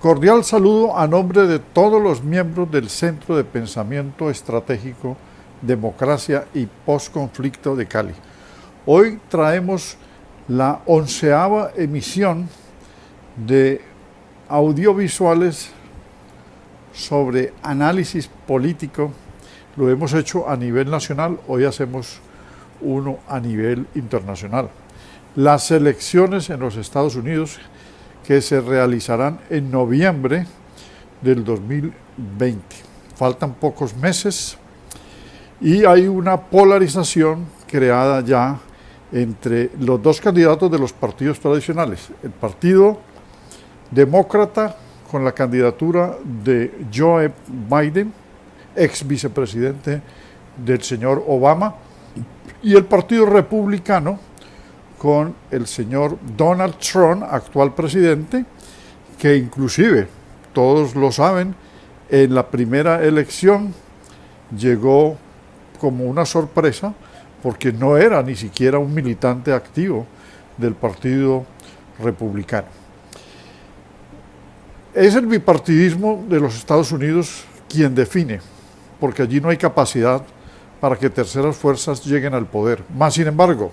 Cordial saludo a nombre de todos los miembros del Centro de Pensamiento Estratégico, Democracia y Postconflicto de Cali. Hoy traemos la 11ª emisión de audiovisuales sobre análisis político. Lo hemos hecho a nivel nacional, hoy hacemos uno a nivel internacional. Las elecciones en los Estados Unidos que se realizarán en noviembre del 2020. Faltan pocos meses y hay una polarización creada ya entre los dos candidatos de los partidos tradicionales. El Partido Demócrata con la candidatura de Joe Biden, ex vicepresidente del señor Obama, y el Partido Republicano con el señor Donald Trump, actual presidente, que inclusive, todos lo saben, en la primera elección llegó como una sorpresa porque no era ni siquiera un militante activo del Partido Republicano. Es el bipartidismo de los Estados Unidos quien define, porque allí no hay capacidad para que terceras fuerzas lleguen al poder. Más sin embargo,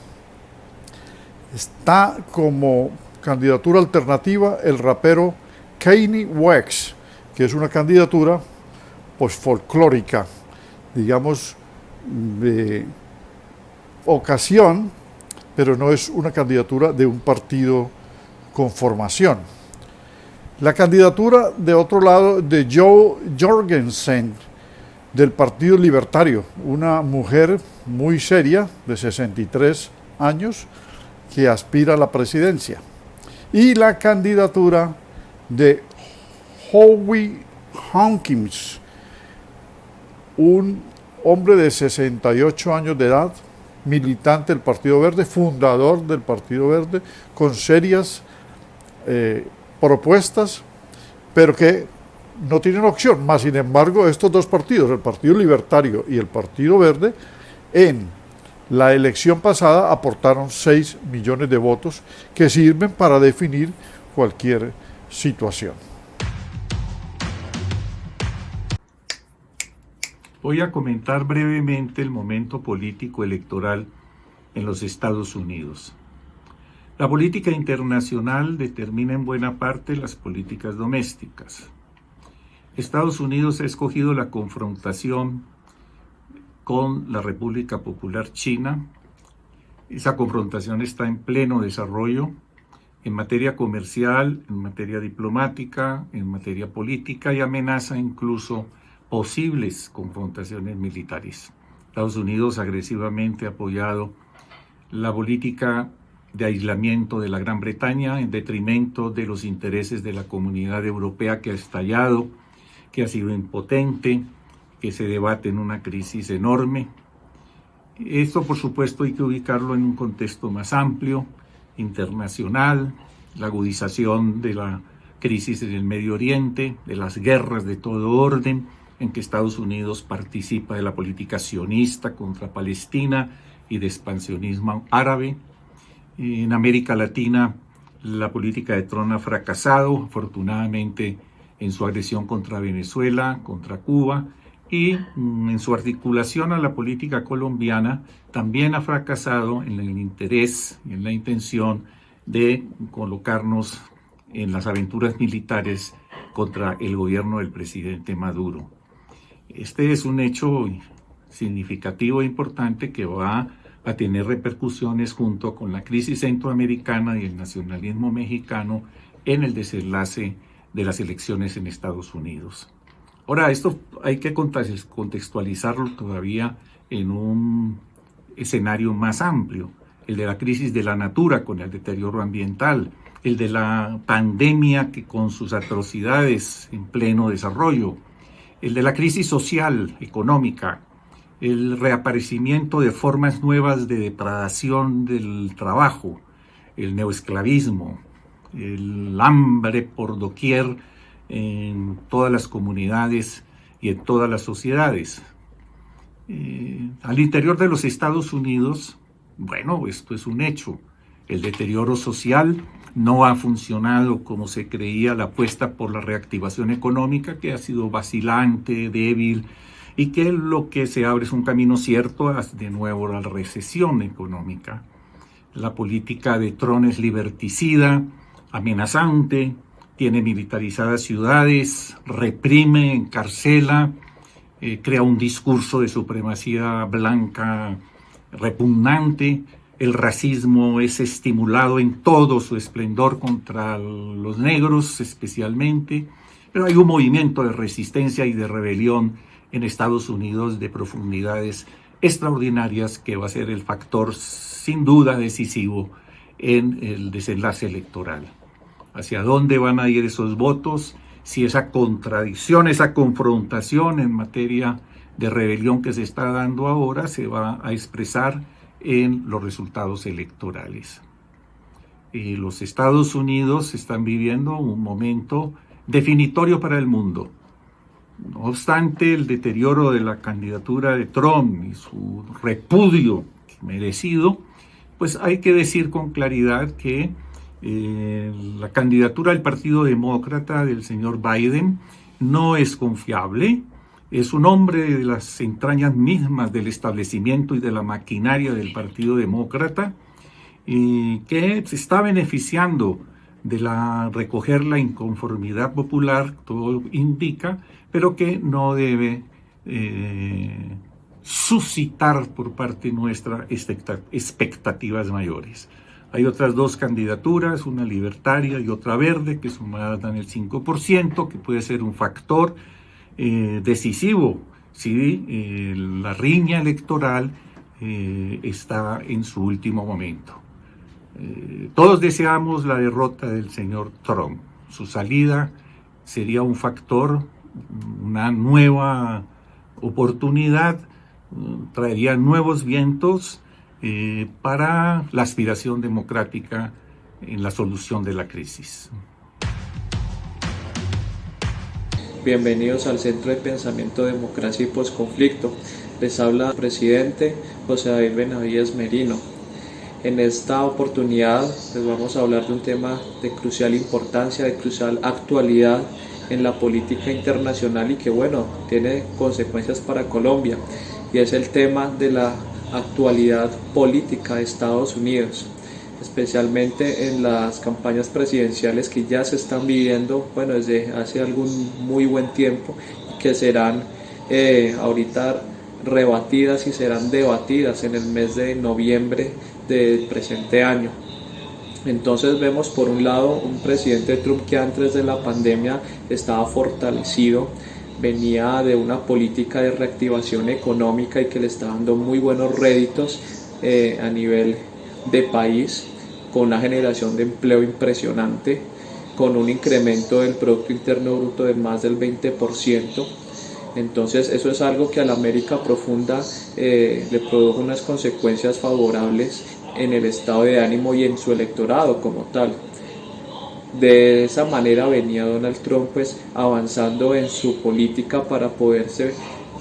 está como candidatura alternativa el rapero Kanye West, que es una candidatura pues folclórica, digamos, de ocasión, pero no es una candidatura de un partido con formación. La candidatura, de otro lado, de Jo Jorgensen, del Partido Libertario, una mujer muy seria, de 63 años, que aspira a la presidencia, y la candidatura de Howie Hawkins, un hombre de 68 años de edad, militante del Partido Verde, fundador del Partido Verde, con serias propuestas, pero que no tienen opción. Más sin embargo, estos dos partidos, el Partido Libertario y el Partido Verde, en la elección pasada aportaron 6 millones de votos que sirven para definir cualquier situación. Voy a comentar brevemente el momento político electoral en los Estados Unidos. La política internacional determina en buena parte las políticas domésticas. Estados Unidos ha escogido la confrontación con la República Popular China. Esa confrontación está en pleno desarrollo en materia comercial, en materia diplomática, en materia política, y amenaza incluso posibles confrontaciones militares. Estados Unidos agresivamente ha apoyado la política de aislamiento de la Gran Bretaña en detrimento de los intereses de la comunidad europea, que ha estallado, que ha sido impotente, que se debate en una crisis enorme. Esto, por supuesto, hay que ubicarlo en un contexto más amplio, internacional, la agudización de la crisis en el Medio Oriente, de las guerras de todo orden, en que Estados Unidos participa de la política sionista contra Palestina y de expansionismo árabe. En América Latina, la política de Trump ha fracasado, afortunadamente, en su agresión contra Venezuela, contra Cuba, y en su articulación a la política colombiana también ha fracasado en el interés y en la intención de colocarnos en las aventuras militares contra el gobierno del presidente Maduro. Este es un hecho significativo e importante que va a tener repercusiones junto con la crisis centroamericana y el nacionalismo mexicano en el desenlace de las elecciones en Estados Unidos. Ahora, esto hay que contextualizarlo todavía en un escenario más amplio, el de la crisis de la natura con el deterioro ambiental, el de la pandemia que con sus atrocidades en pleno desarrollo, el de la crisis social, económica, el reaparecimiento de formas nuevas de depredación del trabajo, el neoesclavismo, el hambre por doquier en todas las comunidades y en todas las sociedades. Al interior de los Estados Unidos, bueno, esto es un hecho. el deterioro social, no ha funcionado como se creía la apuesta por la reactivación económica, que ha sido vacilante, débil, y que lo que se abre es un camino cierto de nuevo a la recesión económica. La política de Trump es liberticida, amenazante, tiene militarizadas ciudades, reprime, encarcela, crea un discurso de supremacía blanca repugnante. El racismo es estimulado en todo su esplendor contra los negros especialmente, pero hay un movimiento de resistencia y de rebelión en Estados Unidos de profundidades extraordinarias que va a ser el factor sin duda decisivo en el desenlace electoral. ¿Hacia dónde van a ir esos votos? Si esa contradicción, esa confrontación en materia de rebelión que se está dando ahora se va a expresar en los resultados electorales. Los Estados Unidos están viviendo un momento definitorio para el mundo. No obstante el deterioro de la candidatura de Trump y su repudio merecido, pues hay que decir con claridad que la candidatura del Partido Demócrata del señor Biden no es confiable. Es un hombre de las entrañas mismas del establecimiento y de la maquinaria del Partido Demócrata que se está beneficiando de recoger la inconformidad popular, todo indica, pero que no debe suscitar por parte nuestra expectativas mayores. Hay otras dos candidaturas, una libertaria y otra verde, que sumadas dan el 5%, que puede ser un factor decisivo si la riña electoral está en su último momento. Todos deseamos la derrota del señor Trump. Su salida sería un factor, una nueva oportunidad, traería nuevos vientos para la aspiración democrática en la solución de la crisis. Bienvenidos al Centro de Pensamiento, Democracia y Posconflicto. Les habla el presidente José David Benavides Merino. En esta oportunidad les vamos a hablar de un tema de crucial importancia, de crucial actualidad en la política internacional y que tiene consecuencias para Colombia, y es el tema de la actualidad política de Estados Unidos, especialmente en las campañas presidenciales que ya se están viviendo desde hace algún muy buen tiempo y que serán ahorita rebatidas y serán debatidas en el mes de noviembre del presente año. Entonces vemos por un lado un presidente Trump que antes de la pandemia estaba fortalecido, venía de una política de reactivación económica y que le está dando muy buenos réditos a nivel de país, con una generación de empleo impresionante, con un incremento del Producto Interno Bruto de más del 20%. Entonces eso es algo que a la América profunda le produjo unas consecuencias favorables en el estado de ánimo y en su electorado como tal. De esa manera venía Donald Trump avanzando en su política para poderse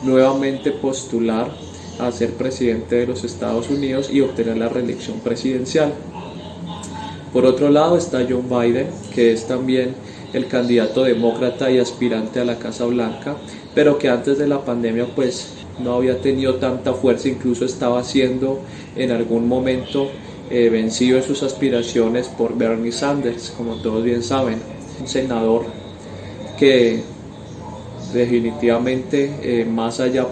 nuevamente postular a ser presidente de los Estados Unidos y obtener la reelección presidencial. Por otro lado está Joe Biden, que es también el candidato demócrata y aspirante a la Casa Blanca, pero que antes de la pandemia no había tenido tanta fuerza, incluso estaba siendo en algún momento vencido en sus aspiraciones por Bernie Sanders, como todos bien saben, un senador que definitivamente más allá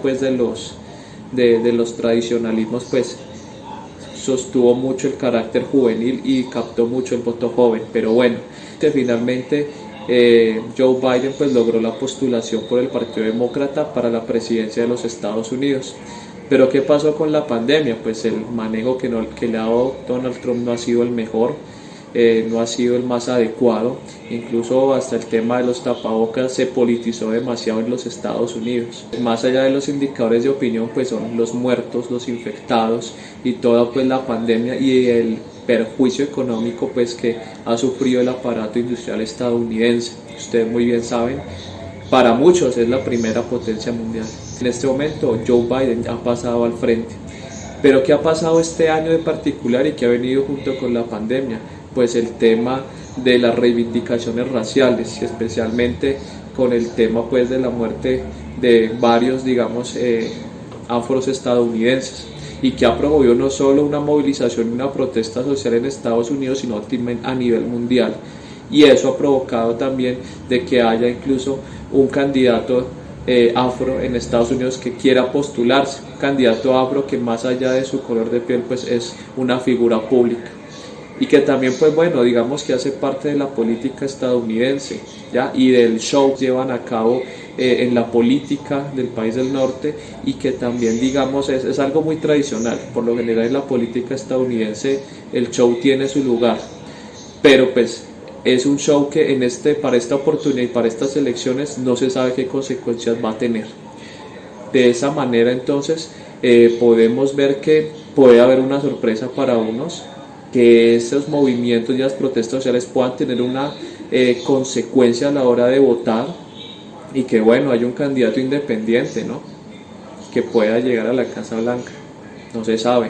de los tradicionalismos sostuvo mucho el carácter juvenil y captó mucho el voto joven, pero que finalmente Joe Biden logró la postulación por el Partido Demócrata para la presidencia de los Estados Unidos. Pero ¿qué pasó con la pandemia? El manejo que le ha dado Donald Trump no ha sido el mejor, no ha sido el más adecuado, incluso hasta el tema de los tapabocas se politizó demasiado en los Estados Unidos. Más allá de los indicadores de opinión, son los muertos, los infectados y toda la pandemia y el perjuicio económico que ha sufrido el aparato industrial estadounidense. Ustedes muy bien saben, para muchos es la primera potencia mundial. En este momento Joe Biden ha pasado al frente Pero ¿qué ha pasado este año de particular y que ha venido junto con la pandemia? Pues el tema de las reivindicaciones raciales, y especialmente con el tema pues de la muerte de varios, digamos, afros estadounidenses, y que ha promovido no solo una movilización y una protesta social en Estados Unidos, sino a nivel mundial. Y eso ha provocado también de que haya incluso un candidato afro en Estados Unidos que quiera postularse, un candidato afro que más allá de su color de piel pues es una figura pública, y que también pues bueno, digamos que hace parte de la política estadounidense, ¿ya? Y del show que llevan a cabo en la política del país del norte, y que también digamos es algo muy tradicional. Por lo general en la política estadounidense el show tiene su lugar, pero pues es un show que para esta oportunidad y para estas elecciones no se sabe qué consecuencias va a tener. De esa manera entonces podemos ver que puede haber una sorpresa para unos, que esos movimientos y las protestas sociales puedan tener una consecuencia a la hora de votar, y que bueno, hay un candidato independiente, ¿no?, que pueda llegar a la Casa Blanca, no se sabe.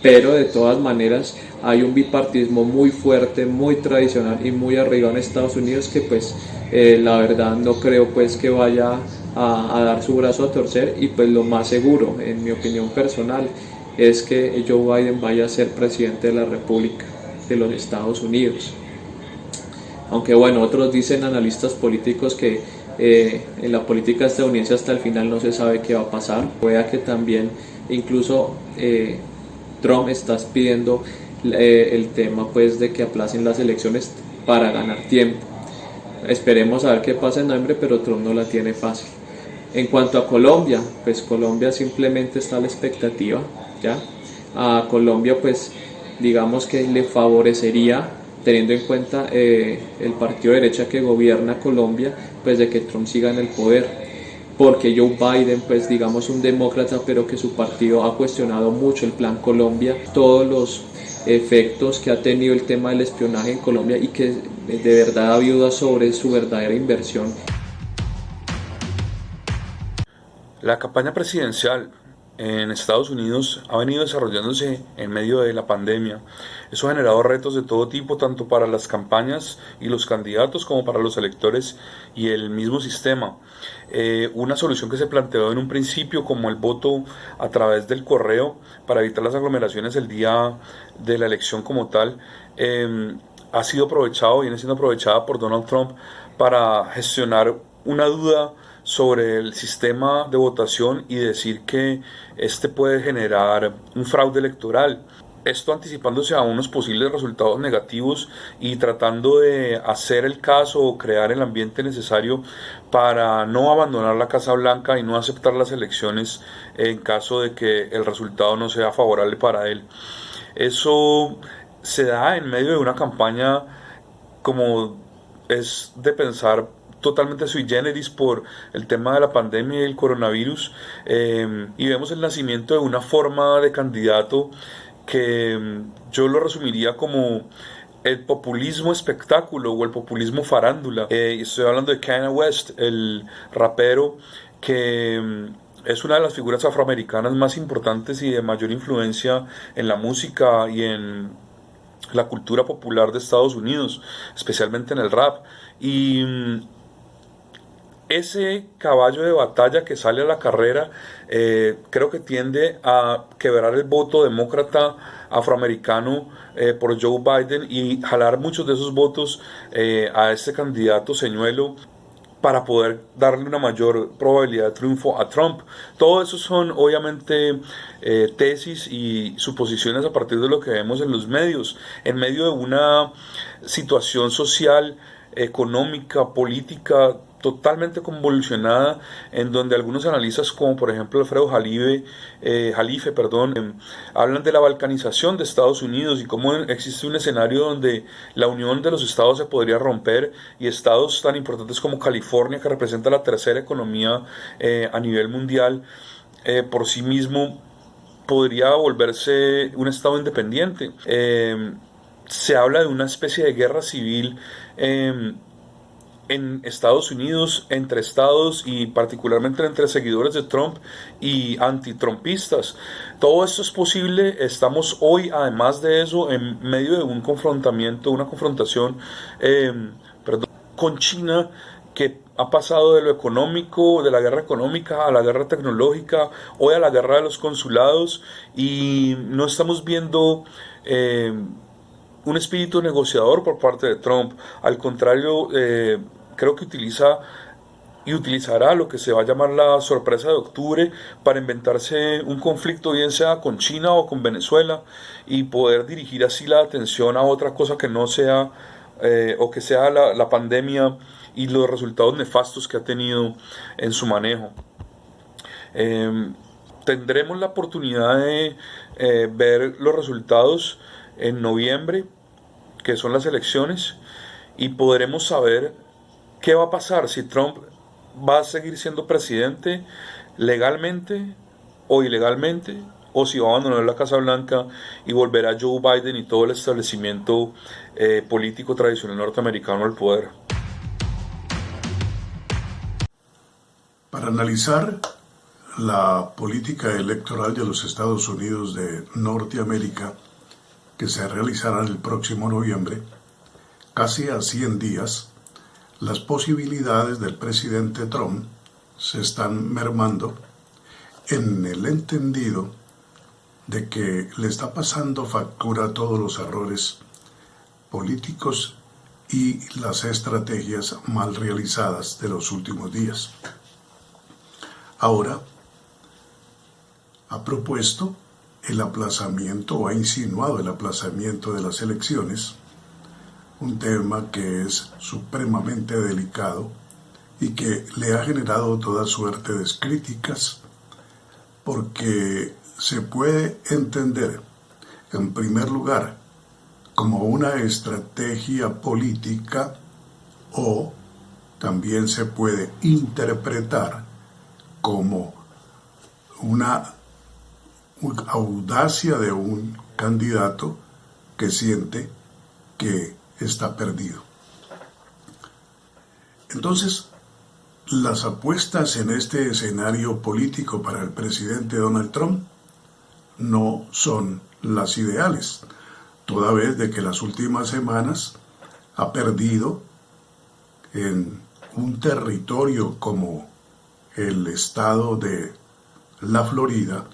Pero de todas maneras hay un bipartidismo muy fuerte, muy tradicional y muy arriba en Estados Unidos, que pues la verdad no creo pues que vaya a dar su brazo a torcer, y pues lo más seguro, en mi opinión personal, es que Joe Biden vaya a ser presidente de la República de los Estados Unidos. Aunque bueno, otros dicen, analistas políticos, que en la política estadounidense hasta el final no se sabe qué va a pasar. Pueda que también incluso Trump está pidiendo el tema pues de que aplacen las elecciones para ganar tiempo. Esperemos a ver qué pasa en noviembre, pero Trump no la tiene fácil. En cuanto a Colombia, pues Colombia simplemente está a la expectativa, ¿ya? A Colombia pues digamos que le favorecería, teniendo en cuenta el partido de derecha que gobierna Colombia, pues de que Trump siga en el poder, porque Joe Biden, pues digamos un demócrata, pero que su partido ha cuestionado mucho el Plan Colombia, todos los efectos que ha tenido el tema del espionaje en Colombia, y que de verdad ha habido sobre su verdadera inversión. La campaña presidencial en Estados Unidos ha venido desarrollándose en medio de la pandemia. Eso ha generado retos de todo tipo, tanto para las campañas y los candidatos como para los electores y el mismo sistema. Una solución que se planteó en un principio, como el voto a través del correo para evitar las aglomeraciones el día de la elección como tal, ha sido viene siendo aprovechada por Donald Trump para gestionar una duda sobre el sistema de votación y decir que este puede generar un fraude electoral. Esto anticipándose a unos posibles resultados negativos y tratando de hacer el caso o crear el ambiente necesario para no abandonar la Casa Blanca y no aceptar las elecciones en caso de que el resultado no sea favorable para él. Eso se da en medio de una campaña, como es de pensar, totalmente sui generis por el tema de la pandemia y el coronavirus, y vemos el nacimiento de una forma de candidato que yo lo resumiría como el populismo espectáculo o el populismo farándula. Estoy hablando de Kanye West, el rapero que es una de las figuras afroamericanas más importantes y de mayor influencia en la música y en la cultura popular de Estados Unidos, especialmente en el rap. Y ese caballo de batalla que sale a la carrera creo que tiende a quebrar el voto demócrata afroamericano por Joe Biden y jalar muchos de esos votos a este candidato señuelo para poder darle una mayor probabilidad de triunfo a Trump. Todo eso son obviamente tesis y suposiciones a partir de lo que vemos en los medios, en medio de una situación social, económica, política totalmente convulsionada, en donde algunos analistas, como por ejemplo Alfredo Jalife, hablan de la balcanización de Estados Unidos y cómo existe un escenario donde la unión de los estados se podría romper, y estados tan importantes como California, que representa la tercera economía a nivel mundial, por sí mismo podría volverse un estado independiente. Se habla de una especie de guerra civil en Estados Unidos, entre estados y particularmente entre seguidores de Trump y antitrumpistas. Todo esto es posible. Estamos hoy, además de eso, en medio de un confrontamiento, una confrontación con China, que ha pasado de lo económico, de la guerra económica a la guerra tecnológica, hoy a la guerra de los consulados, y no estamos viendo un espíritu negociador por parte de Trump. Al contrario, creo que utiliza y utilizará lo que se va a llamar la sorpresa de octubre para inventarse un conflicto, bien sea con China o con Venezuela, y poder dirigir así la atención a otra cosa que no sea o que sea la pandemia y los resultados nefastos que ha tenido en su manejo. Tendremos la oportunidad de ver los resultados en noviembre, que son las elecciones, y podremos saber qué va a pasar, si Trump va a seguir siendo presidente legalmente o ilegalmente, o si va a abandonar la Casa Blanca y volverá Joe Biden y todo el establecimiento político tradicional norteamericano al poder. Para analizar la política electoral de los Estados Unidos de Norteamérica, que se realizará el próximo noviembre, casi a 100 días, las posibilidades del presidente Trump se están mermando en el entendido de que le está pasando factura a todos los errores políticos y las estrategias mal realizadas de los últimos días. Ahora, ha propuesto el aplazamiento, o ha insinuado el aplazamiento de las elecciones, un tema que es supremamente delicado y que le ha generado toda suerte de críticas, porque se puede entender, en primer lugar, como una estrategia política, o también se puede interpretar como una audacia de un candidato que siente que está perdido. Entonces, las apuestas en este escenario político para el presidente Donald Trump no son las ideales, toda vez de que las últimas semanas ha perdido en un territorio como el estado de la Florida,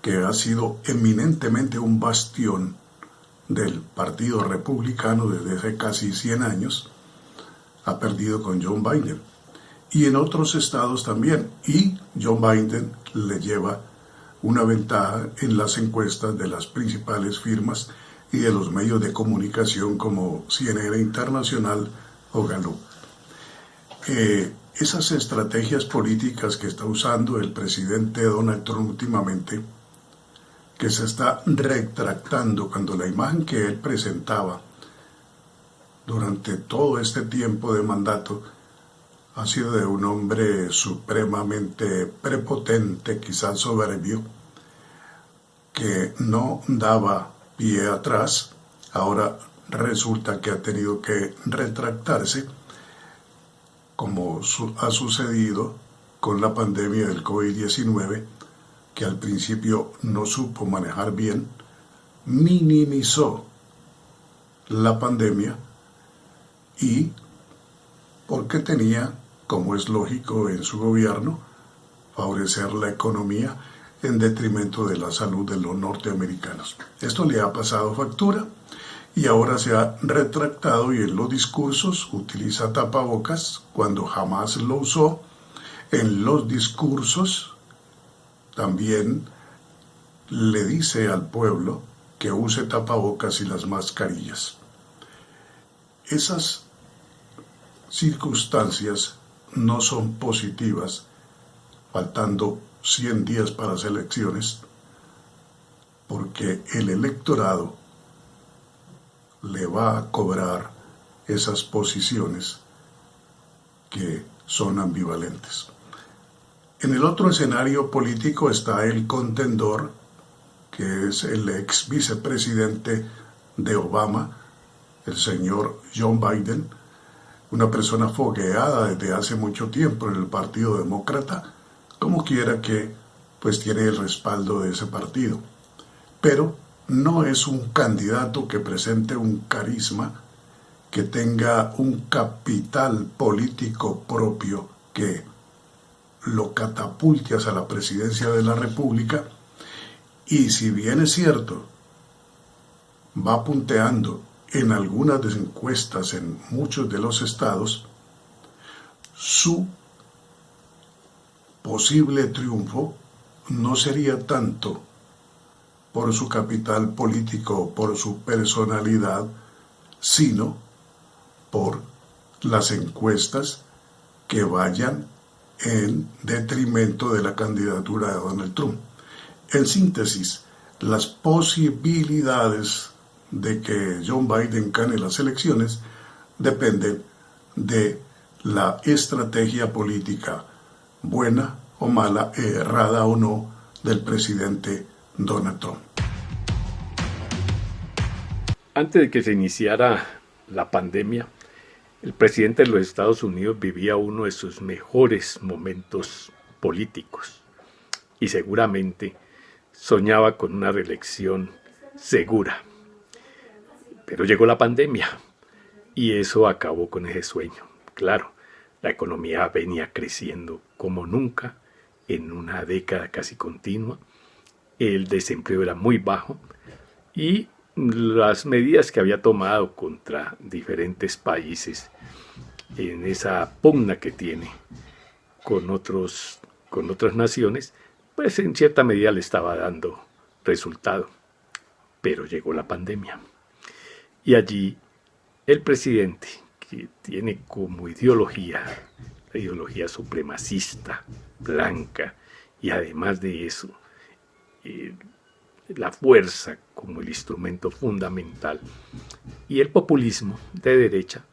que ha sido eminentemente un bastión del Partido Republicano desde hace casi 100 años, ha perdido con John Biden. Y en otros estados también. Y John Biden le lleva una ventaja en las encuestas de las principales firmas y de los medios de comunicación como CNN Internacional o Gallup. Esas estrategias políticas que está usando el presidente Donald Trump últimamente, que se está retractando cuando la imagen que él presentaba durante todo este tiempo de mandato ha sido de un hombre supremamente prepotente, quizás soberbio, que no daba pie atrás. Ahora resulta que ha tenido que retractarse, como ha sucedido con la pandemia del COVID-19, que al principio no supo manejar bien, minimizó la pandemia, y porque tenía, como es lógico en su gobierno, favorecer la economía en detrimento de la salud de los norteamericanos. Esto le ha pasado factura y ahora se ha retractado, y en los discursos utiliza tapabocas cuando jamás lo usó. En los discursos también le dice al pueblo que use tapabocas y las mascarillas. Esas circunstancias no son positivas, faltando 100 días para las elecciones, porque el electorado le va a cobrar esas posiciones que son ambivalentes. En el otro escenario político está el contendor, que es el ex vicepresidente de Obama, el señor John Biden, una persona fogueada desde hace mucho tiempo en el Partido Demócrata, como quiera que pues tiene el respaldo de ese partido. Pero no es un candidato que presente un carisma, que tenga un capital político propio que lo catapulte hacia la presidencia de la República. Y si bien es cierto, va punteando en algunas de encuestas en muchos de los estados, su posible triunfo no sería tanto por su capital político, por su personalidad, sino por las encuestas que vayan en detrimento de la candidatura de Donald Trump. En síntesis, las posibilidades de que John Biden gane las elecciones dependen de la estrategia política buena o mala, errada o no, del presidente Donald Trump. Antes de que se iniciara la pandemia, el presidente de los Estados Unidos vivía uno de sus mejores momentos políticos y seguramente soñaba con una reelección segura. Pero llegó la pandemia y eso acabó con ese sueño. Claro, la economía venía creciendo como nunca en una década casi continua. El desempleo era muy bajo y las medidas que había tomado contra diferentes países en esa pugna que tiene con otras naciones, pues en cierta medida le estaba dando resultado. Pero llegó la pandemia. Y allí el presidente, que tiene como ideología, la ideología supremacista, blanca, y además de eso, la fuerza como el instrumento fundamental, y el populismo de derecha,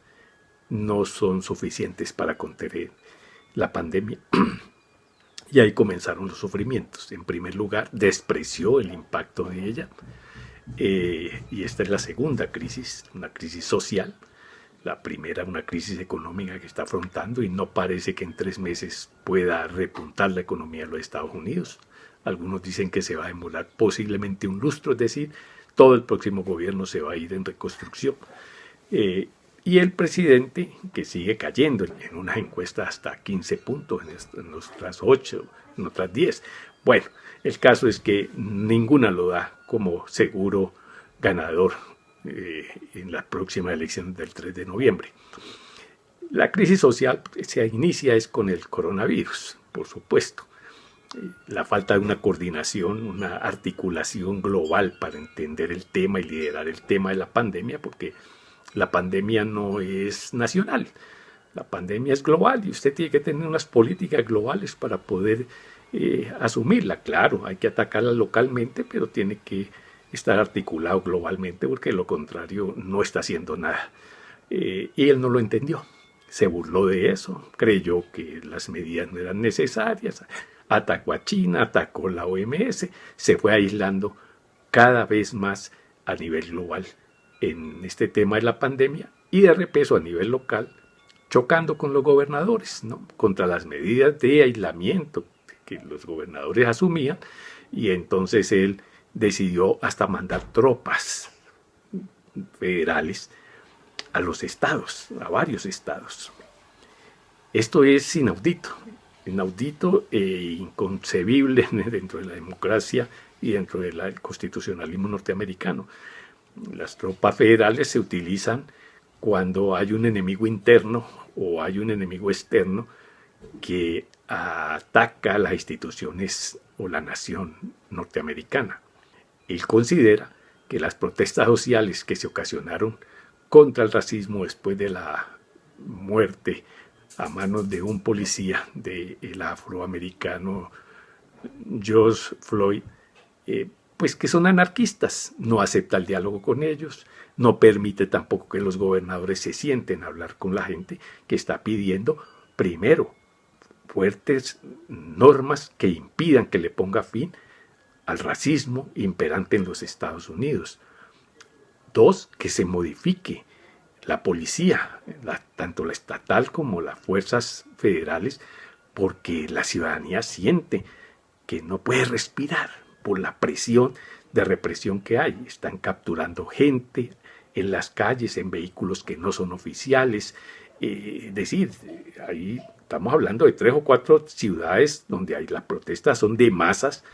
no son suficientes para contener la pandemia. Y ahí comenzaron los sufrimientos. En primer lugar, despreció el impacto de ella. Y esta es la segunda crisis, una crisis social. La primera, una crisis económica que está afrontando y no parece que en 3 meses pueda repuntar la economía de los Estados Unidos. Algunos dicen que se va a demorar posiblemente un lustro, es decir, todo el próximo gobierno se va a ir en reconstrucción. Y el presidente, que sigue cayendo en unas encuestas hasta 15 puntos, en otras 8, en otras 10. Bueno, el caso es que ninguna lo da como seguro ganador en la próxima elección del 3 de noviembre. La crisis social se inicia es con el coronavirus, por supuesto. La falta de una coordinación, una articulación global para entender el tema y liderar el tema de la pandemia, porque la pandemia no es nacional, la pandemia es global y usted tiene que tener unas políticas globales para poder asumirla. Claro, hay que atacarla localmente, pero tiene que estar articulado globalmente porque de lo contrario no está haciendo nada. Y él no lo entendió, se burló de eso, creyó que las medidas no eran necesarias, atacó a China, atacó la OMS, se fue aislando cada vez más a nivel global en este tema de la pandemia y de repeso a nivel local, chocando con los gobernadores, ¿no?, contra las medidas de aislamiento que los gobernadores asumían, y entonces él decidió hasta mandar tropas federales a los estados, a varios estados. Esto es inaudito e inconcebible dentro de la democracia y dentro del constitucionalismo norteamericano. Las tropas federales se utilizan cuando hay un enemigo interno o hay un enemigo externo que ataca a las instituciones o la nación norteamericana. Él considera que las protestas sociales que se ocasionaron contra el racismo después de la muerte a manos de un policía del afroamericano George Floyd, pues que son anarquistas, no acepta el diálogo con ellos, no permite tampoco que los gobernadores se sienten a hablar con la gente que está pidiendo, primero, fuertes normas que impidan que le ponga fin al racismo imperante en los Estados Unidos. 2, que se modifique la policía, tanto la estatal como las fuerzas federales, porque la ciudadanía siente que no puede respirar por la presión de represión que hay. Están capturando gente en las calles, en vehículos que no son oficiales. Es decir, ahí estamos hablando de 3 o 4 ciudades donde hay las protestas son de masas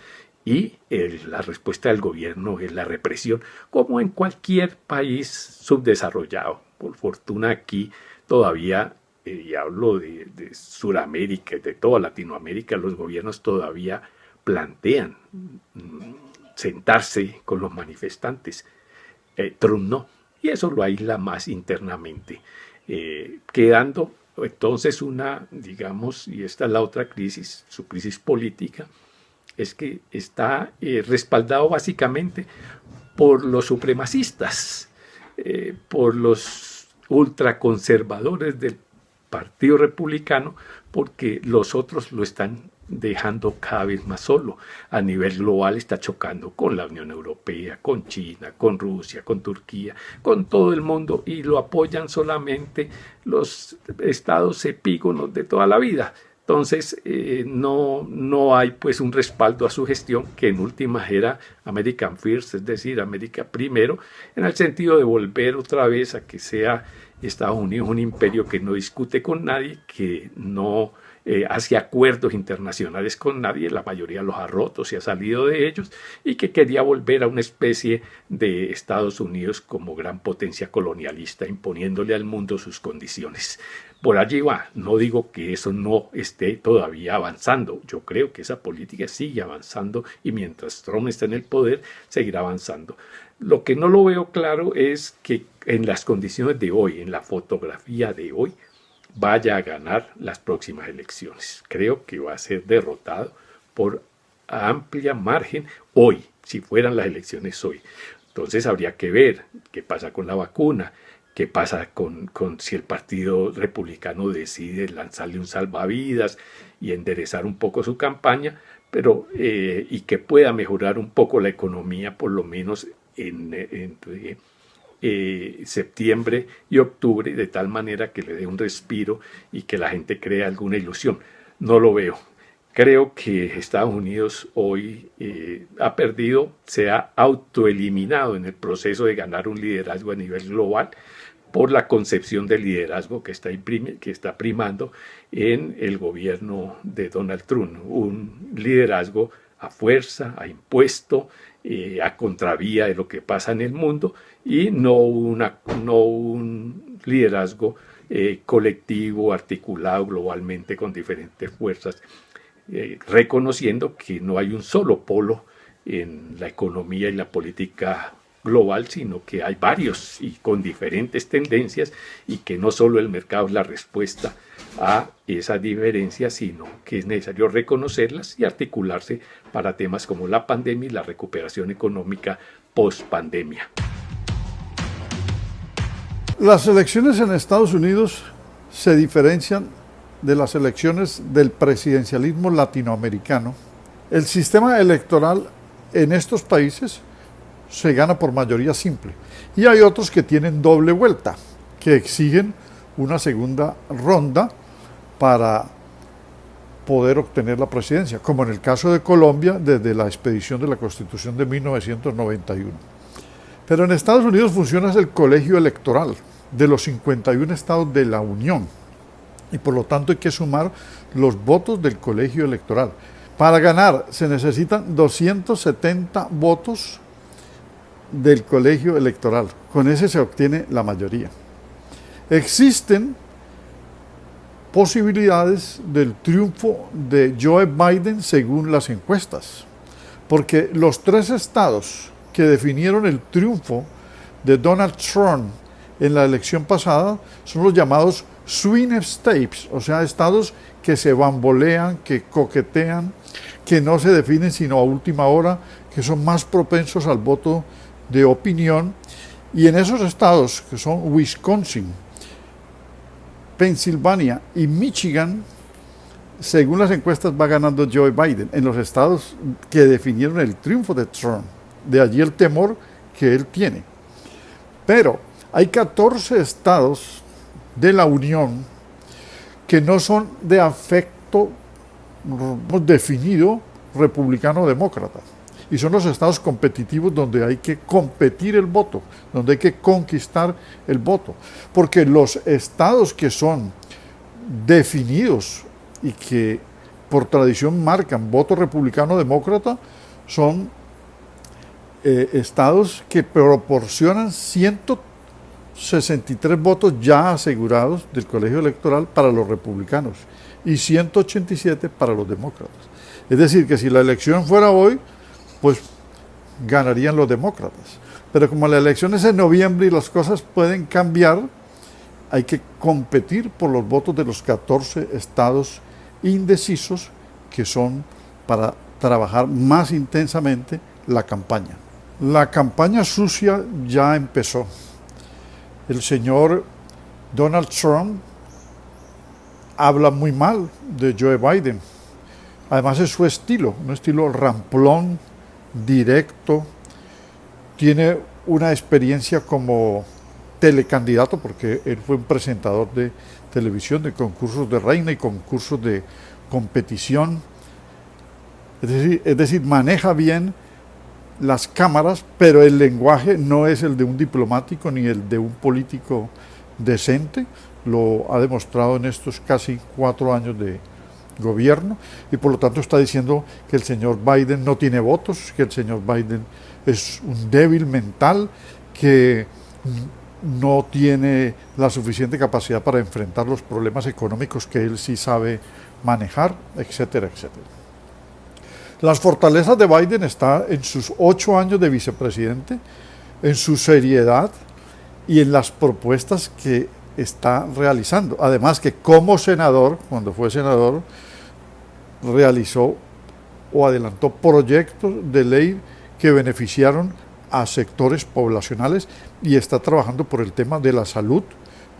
y la respuesta del gobierno es la represión, como en cualquier país subdesarrollado. Por fortuna aquí todavía, y hablo de Sudamérica y de toda Latinoamérica, los gobiernos todavía plantean sentarse con los manifestantes. Trump no, y eso lo aísla más internamente, quedando entonces digamos, y esta es la otra crisis, su crisis política, es que está respaldado básicamente por los supremacistas, por los ultraconservadores del Partido Republicano, porque los otros lo están dejando cada vez más solo. A nivel global está chocando con la Unión Europea, con China, con Rusia, con Turquía, con todo el mundo, y lo apoyan solamente los estados epígonos de toda la vida. Entonces no hay pues un respaldo a su gestión, que en últimas era American First, es decir, América primero, en el sentido de volver otra vez a que sea Estados Unidos un imperio que no discute con nadie, que no hace acuerdos internacionales con nadie, la mayoría los ha roto, se ha salido de ellos, y que quería volver a una especie de Estados Unidos como gran potencia colonialista, imponiéndole al mundo sus condiciones. Por allí va. No digo que eso no esté todavía avanzando. Yo creo que esa política sigue avanzando y mientras Trump está en el poder, seguirá avanzando. Lo que no lo veo claro es que en las condiciones de hoy, en la fotografía de hoy, vaya a ganar las próximas elecciones. Creo que va a ser derrotado por amplia margen hoy, si fueran las elecciones hoy. Entonces habría que ver qué pasa con la vacuna, qué pasa con si el Partido Republicano decide lanzarle un salvavidas y enderezar un poco su campaña, pero y que pueda mejorar un poco la economía, por lo menos entre septiembre y octubre, de tal manera que le dé un respiro y que la gente crea alguna ilusión. No lo veo. Creo que Estados Unidos hoy ha perdido, se ha autoeliminado en el proceso de ganar un liderazgo a nivel global por la concepción de liderazgo que está primando en el gobierno de Donald Trump. Un liderazgo a fuerza, a impuesto, a contravía de lo que pasa en el mundo, y no un liderazgo colectivo, articulado globalmente con diferentes fuerzas, reconociendo que no hay un solo polo en la economía y la política global, sino que hay varios y con diferentes tendencias, y que no solo el mercado es la respuesta a esas diferencias, sino que es necesario reconocerlas y articularse para temas como la pandemia y la recuperación económica post-pandemia. Las elecciones en Estados Unidos se diferencian de las elecciones del presidencialismo latinoamericano. El sistema electoral en estos países se gana por mayoría simple, y hay otros que tienen doble vuelta, que exigen una segunda ronda para poder obtener la presidencia, como en el caso de Colombia desde la expedición de la Constitución de 1991. Pero en Estados Unidos funciona el colegio electoral de los 51 estados de la Unión, y por lo tanto hay que sumar los votos del colegio electoral. Para ganar se necesitan 270 votos del colegio electoral. Con ese se obtiene la mayoría. Existen posibilidades del triunfo de Joe Biden según las encuestas, porque los 3 estados que definieron el triunfo de Donald Trump en la elección pasada son los llamados swing states, o sea, estados que se bambolean, que coquetean, que no se definen sino a última hora, que son más propensos al voto de opinión. Y en esos estados, que son Wisconsin, Pensilvania y Michigan, según las encuestas va ganando Joe Biden en los estados que definieron el triunfo de Trump. De allí el temor que él tiene. Pero Hay 14 estados de la Unión que no son de afecto definido republicano-demócrata. Y son los estados competitivos donde hay que competir el voto, donde hay que conquistar el voto. Porque los estados que son definidos y que por tradición marcan voto republicano-demócrata son estados que proporcionan 163 votos ya asegurados del colegio electoral para los republicanos y 187 para los demócratas. Es decir, que si la elección fuera hoy, pues ganarían los demócratas. Pero como la elección es en noviembre y las cosas pueden cambiar, hay que competir por los votos de los 14 estados indecisos que son para trabajar más intensamente la campaña. La campaña sucia ya empezó. El señor Donald Trump habla muy mal de Joe Biden. Además es su estilo, un estilo ramplón, directo. Tiene una experiencia como telecandidato porque él fue un presentador de televisión, de concursos de reina y concursos de competición. Es decir, maneja bien las cámaras, pero el lenguaje no es el de un diplomático ni el de un político decente. Lo ha demostrado en estos casi 4 años de gobierno, y por lo tanto está diciendo que el señor Biden no tiene votos, que el señor Biden es un débil mental, que no tiene la suficiente capacidad para enfrentar los problemas económicos que él sí sabe manejar, etcétera, etcétera. Las fortalezas de Biden están en sus 8 años de vicepresidente, en su seriedad y en las propuestas que está realizando. Además que como senador, cuando fue senador, realizó o adelantó proyectos de ley que beneficiaron a sectores poblacionales y está trabajando por el tema de la salud,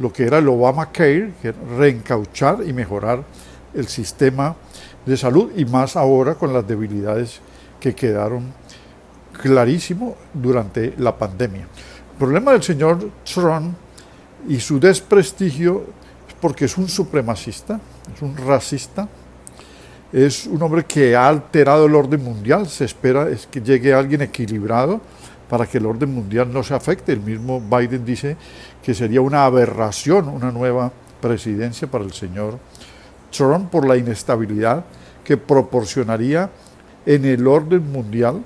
lo que era el Obamacare, que era reencauchar y mejorar el sistema de salud, y más ahora con las debilidades que quedaron clarísimo durante la pandemia. El problema del señor Trump y su desprestigio es porque es un supremacista, es un racista, es un hombre que ha alterado el orden mundial. Se espera es que llegue alguien equilibrado para que el orden mundial no se afecte. El mismo Biden dice que sería una aberración una nueva presidencia para el señor Trump por la inestabilidad que proporcionaría en el orden mundial.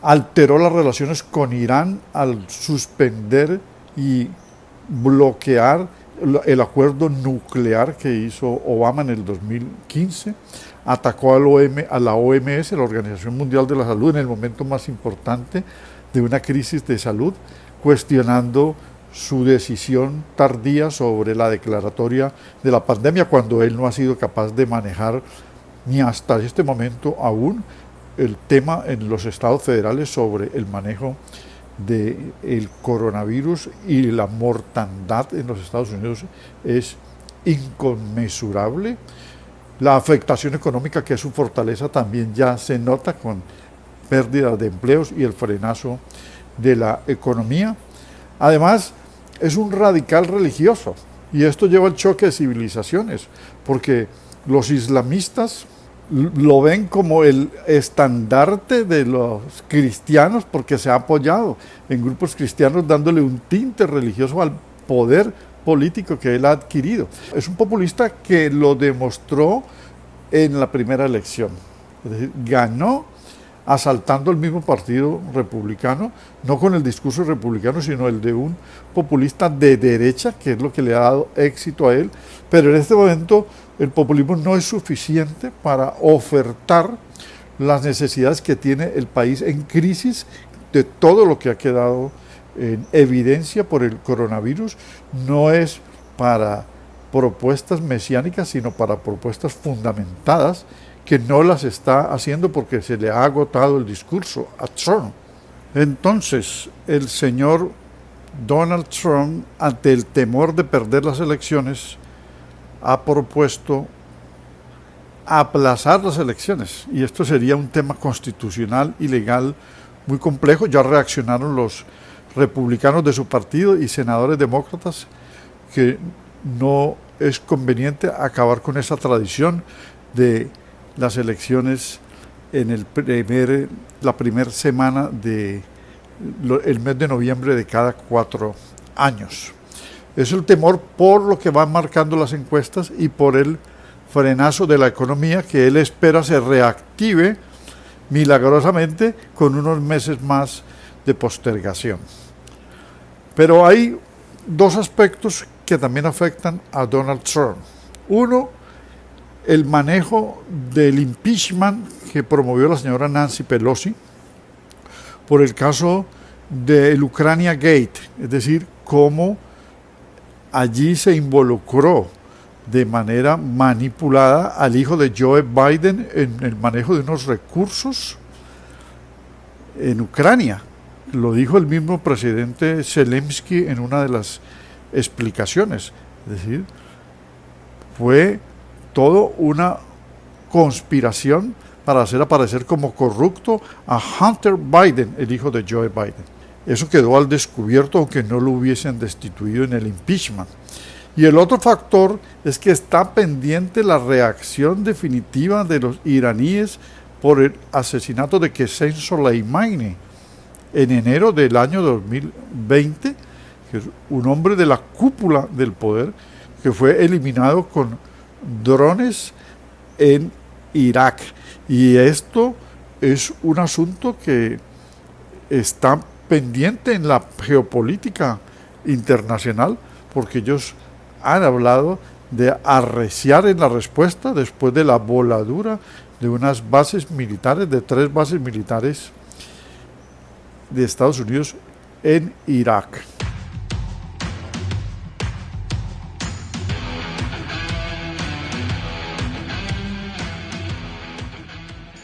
Alteró las relaciones con Irán al suspender y bloquear el acuerdo nuclear que hizo Obama en el 2015, atacó a la OMS, la Organización Mundial de la Salud, en el momento más importante de una crisis de salud, cuestionando su decisión tardía sobre la declaratoria de la pandemia, cuando él no ha sido capaz de manejar ni hasta este momento aún el tema en los estados federales sobre el manejo del coronavirus, y la mortandad en los Estados Unidos es inconmensurable. La afectación económica, que es su fortaleza, también ya se nota con pérdidas de empleos y el frenazo de la economía. Además, es un radical religioso, y esto lleva al choque de civilizaciones, porque los islamistas lo ven como el estandarte de los cristianos, porque se ha apoyado en grupos cristianos dándole un tinte religioso al poder político que él ha adquirido. Es un populista que lo demostró en la primera elección, es decir, ganó asaltando el mismo partido republicano, no con el discurso republicano, sino el de un populista de derecha, que es lo que le ha dado éxito a él. Pero en este momento el populismo no es suficiente para ofertar las necesidades que tiene el país en crisis, de todo lo que ha quedado en evidencia por el coronavirus. No es para propuestas mesiánicas, sino para propuestas fundamentadas, que no las está haciendo porque se le ha agotado el discurso a Trump. Entonces, el señor Donald Trump, ante el temor de perder las elecciones, ha propuesto aplazar las elecciones, y esto sería un tema constitucional y legal muy complejo. Ya reaccionaron los republicanos de su partido y senadores demócratas que no es conveniente acabar con esa tradición de las elecciones en la primera semana del mes de noviembre de cada 4 años. Es el temor por lo que van marcando las encuestas y por el frenazo de la economía que él espera se reactive milagrosamente con unos meses más de postergación. Pero hay 2 aspectos que también afectan a Donald Trump. Uno, el manejo del impeachment que promovió la señora Nancy Pelosi por el caso del Ucrania Gate, es decir, cómo allí se involucró de manera manipulada al hijo de Joe Biden en el manejo de unos recursos en Ucrania. Lo dijo el mismo presidente Zelensky en una de las explicaciones. Es decir, fue todo una conspiración para hacer aparecer como corrupto a Hunter Biden, el hijo de Joe Biden. Eso quedó al descubierto, aunque no lo hubiesen destituido en el impeachment. Y el otro factor es que está pendiente la reacción definitiva de los iraníes por el asesinato de Qasem Soleimani en enero del año 2020, que es un hombre de la cúpula del poder que fue eliminado con drones en Irak. Y esto es un asunto que está pendiente en la geopolítica internacional, porque ellos han hablado de arreciar en la respuesta después de la voladura de unas bases militares, de 3 bases militares de Estados Unidos en Irak.